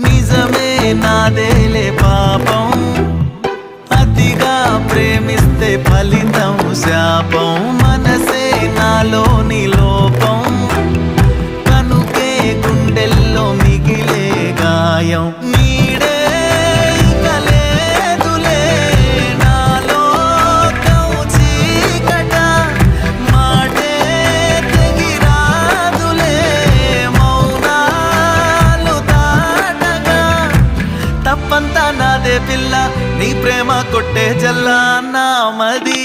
నిజమే నాదేలే పాపం, అతిగా ప్రేమిస్తే ఫలితం శాపం. మనసే నాలోని లోపం, కనుకే గుండెల్లో మిగిలే గాయం. నీడే ఇక లేదులే నాలో చీకట, మాటే తెగిరాదులే మౌనాలు దాటగా. తప్పంతా నాదే పిల్ల, నీ ప్రేమ కొట్టే జల్లా నా మది